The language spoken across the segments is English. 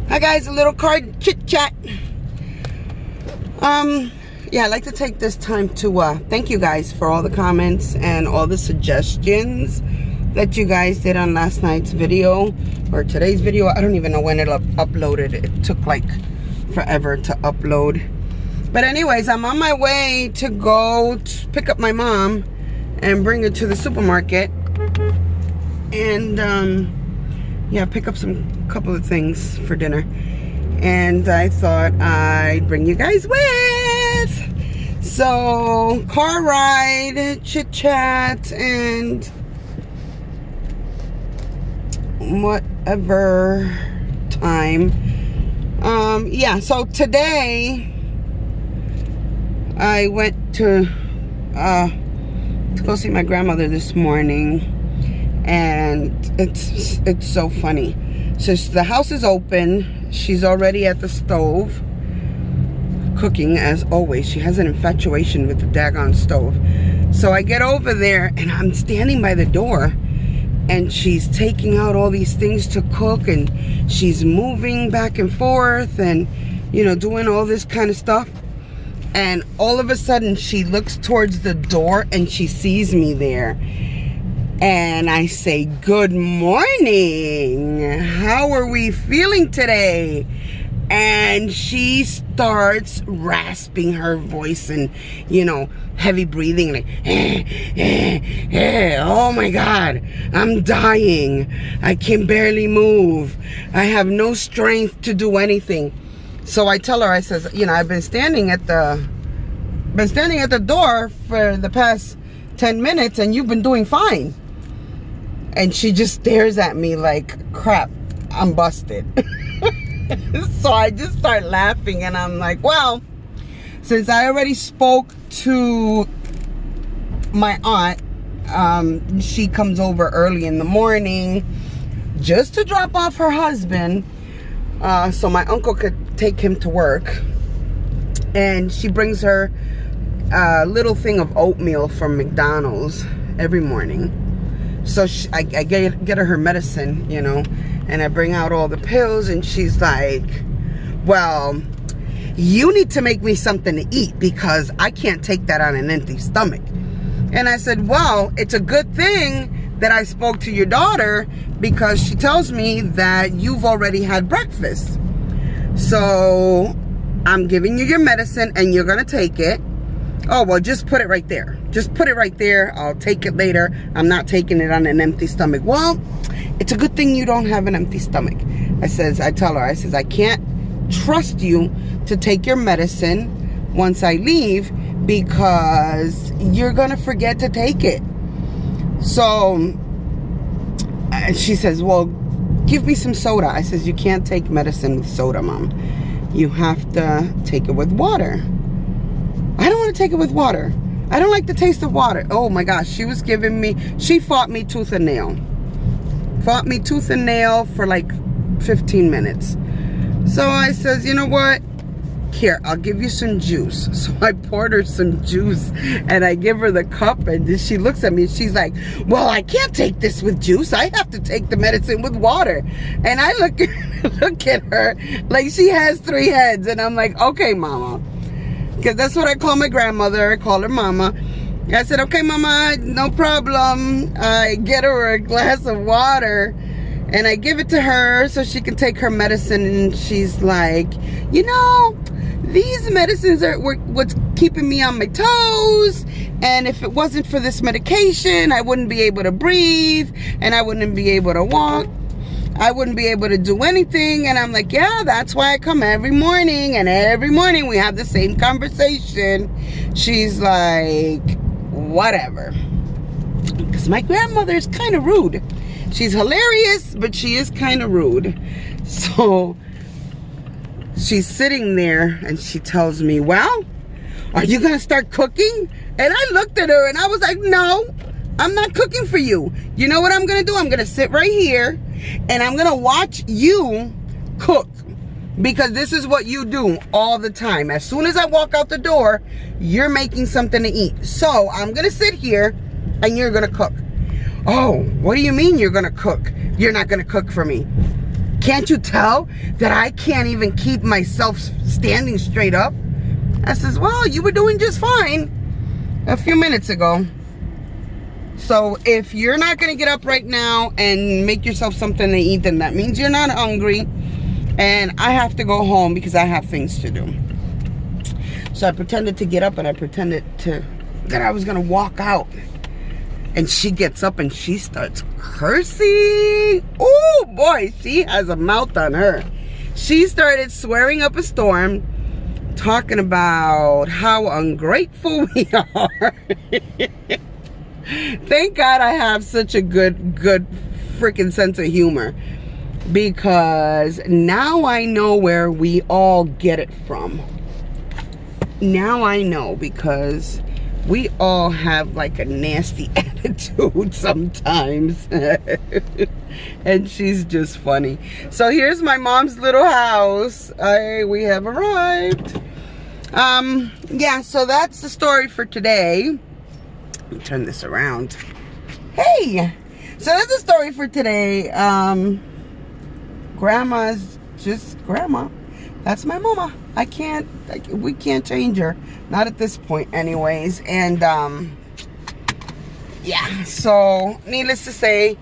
Hi guys, a little card chit chat. Yeah, I'd like to take this time to thank you guys for all the comments and all the suggestions that you guys did on last night's video or today's video. I don't even know when it uploaded. It took like forever to upload. But anyways, I'm on my way to go to pick up my mom and bring her to the supermarket and yeah, pick up couple of things for dinner. And I thought I'd bring you guys with. So, car ride, chit chat, and whatever time. Yeah, so today I went to go see my grandmother this morning, and it's so funny. So the house is open. She's already at the stove cooking, as always. She has an infatuation with the daggone stove. So I get over there and I'm standing by the door, and she's taking out all these things to cook, and she's moving back and forth and, you know, doing all this kind of stuff. And all of a sudden she looks towards the door and she sees me there. And I say, good morning. How are we feeling today? And she starts rasping her voice and, you know, heavy breathing, like, oh my God, I'm dying. I can barely move. I have no strength to do anything. So I tell her, I says, you know, I've been standing at the door for the past 10 minutes and you've been doing fine. And she just stares at me like, crap, I'm busted. So I just start laughing, and I'm like, well, since I already spoke to my aunt, she comes over early in the morning just to drop off her husband, so my uncle could take him to work. And she brings her a little thing of oatmeal from McDonald's every morning. So I get her medicine, you know, and I bring out all the pills, and she's like, well, you need to make me something to eat because I can't take that on an empty stomach. And I said, well, it's a good thing that I spoke to your daughter, because she tells me that you've already had breakfast. So I'm giving you your medicine and you're going to take it. Oh, well, just put it right there. Just put it right there. I'll take it later. I'm not taking it on an empty stomach. Well, it's a good thing you don't have an empty stomach. I tell her, I can't trust you to take your medicine once I leave, because you're going to forget to take it. So she says, well, give me some soda. I says, you can't take medicine with soda, Mom. You have to take it with water. I don't want to take it with water. I don't like the taste of water. Oh my gosh, she fought me tooth and nail. Fought me tooth and nail for like 15 minutes. So I says, you know what? Here, I'll give you some juice. So I poured her some juice and I give her the cup, and she looks at me and she's like, well, I can't take this with juice. I have to take the medicine with water. And I look at her like she has 3 heads, and I'm like, okay, Mama. Because that's what I call my grandmother. I call her Mama. I said, okay, Mama, no problem. I get her a glass of water and I give it to her so she can take her medicine. And she's like, you know, these medicines are what's keeping me on my toes. And if it wasn't for this medication, I wouldn't be able to breathe, and I wouldn't be able to walk. I wouldn't be able to do anything. And I'm like, yeah, that's why I come every morning. And every morning we have the same conversation. She's like, whatever. Because my grandmother is kind of rude. She's hilarious, but she is kind of rude. So she's sitting there and she tells me, well, are you going to start cooking? And I looked at her and I was like, no, I'm not cooking for you. You know what I'm going to do? I'm going to sit right here and I'm going to watch you cook, because this is what you do all the time. As soon as I walk out the door, you're making something to eat. So I'm going to sit here and you're going to cook. Oh, what do you mean you're going to cook? You're not going to cook for me. Can't you tell that I can't even keep myself standing straight up? I says, well, you were doing just fine a few minutes ago. So if you're not going to get up right now and make yourself something to eat, then that means you're not hungry. And I have to go home because I have things to do. So I pretended to get up and I pretended that I was going to walk out. And she gets up and she starts cursing. Oh boy, she has a mouth on her. She started swearing up a storm, talking about how ungrateful we are. Thank God I have such a good freaking sense of humor, because now I know where we all get it from. Now I know, because we all have like a nasty attitude sometimes. And she's just funny. So here's my mom's little house. We have arrived. Yeah, so that's the story for today. Let me turn this around. Hey! So that's the story for today. Grandma's just grandma. That's my mama. We can't change her. Not at this point anyways. And yeah, so needless to say,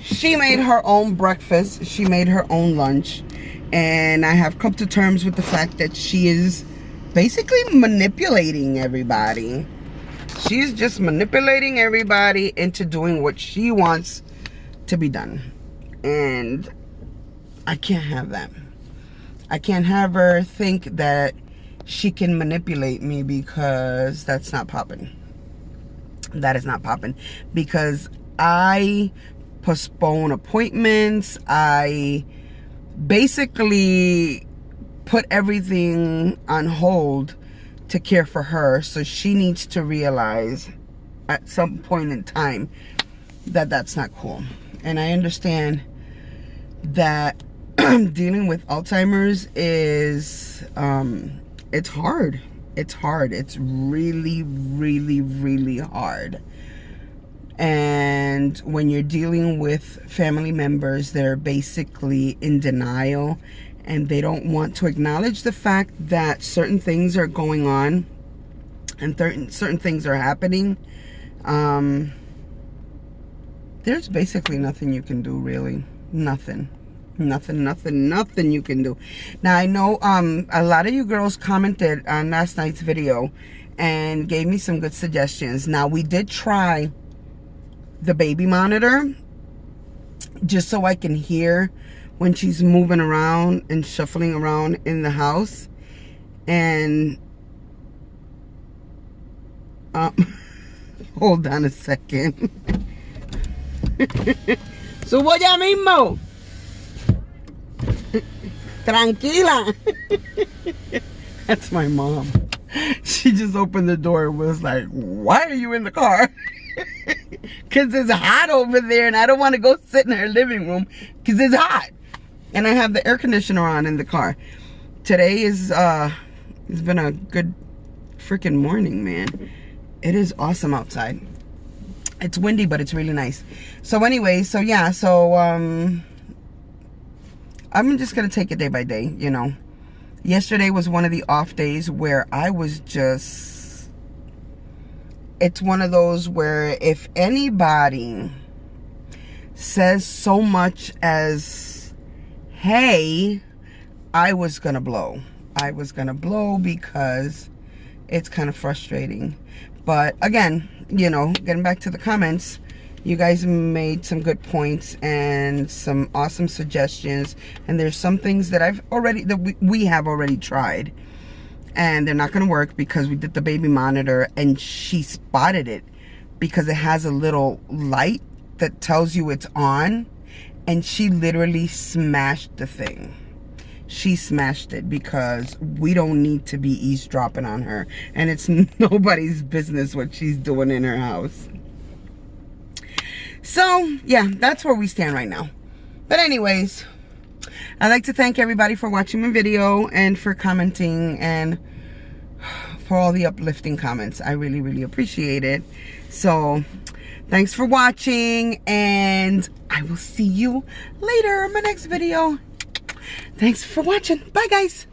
she made her own breakfast. She made her own lunch. And I have come to terms with the fact that she is basically manipulating everybody. She's just manipulating everybody into doing what she wants to be done. And I can't have that. I can't have her think that she can manipulate me, because that's not popping. That is not popping. Because I postpone appointments. I basically put everything on hold to care for her. So she needs to realize at some point in time that that's not cool. And I understand that dealing with Alzheimer's is it's hard. It's hard. It's really, really, really hard. And when you're dealing with family members that are basically in denial, and they don't want to acknowledge the fact that certain things are going on and certain things are happening, there's basically nothing you can do, really. Nothing you can do. Now, I know a lot of you girls commented on last night's video and gave me some good suggestions. Now, we did try the baby monitor just so I can hear when she's moving around and shuffling around in the house. And hold on a second. Subo ya mismo. Tranquila. That's my mom. She just opened the door and was like, why are you in the car? Because it's hot over there and I don't want to go sit in her living room because it's hot. And I have the air conditioner on in the car. Today is, it's been a good freaking morning, man. It is awesome outside. It's windy, but it's really nice. So anyway, so yeah, so, I'm just going to take it day by day, you know. Yesterday was one of the off days where I was just, it's one of those where if anybody says so much as, hey, I was going to blow. I was going to blow because it's kind of frustrating. But again, you know, getting back to the comments, you guys made some good points and some awesome suggestions. And there's some things that we have already tried. And they're not going to work because we did the baby monitor and she spotted it because it has a little light that tells you it's on. And she literally smashed the thing. She smashed it because we don't need to be eavesdropping on her. And it's nobody's business what she's doing in her house. So, yeah, that's where we stand right now. But anyways, I'd like to thank everybody for watching my video and for commenting and for all the uplifting comments. I really, really appreciate it. So, thanks for watching, and I will see you later in my next video. Thanks for watching. Bye, guys.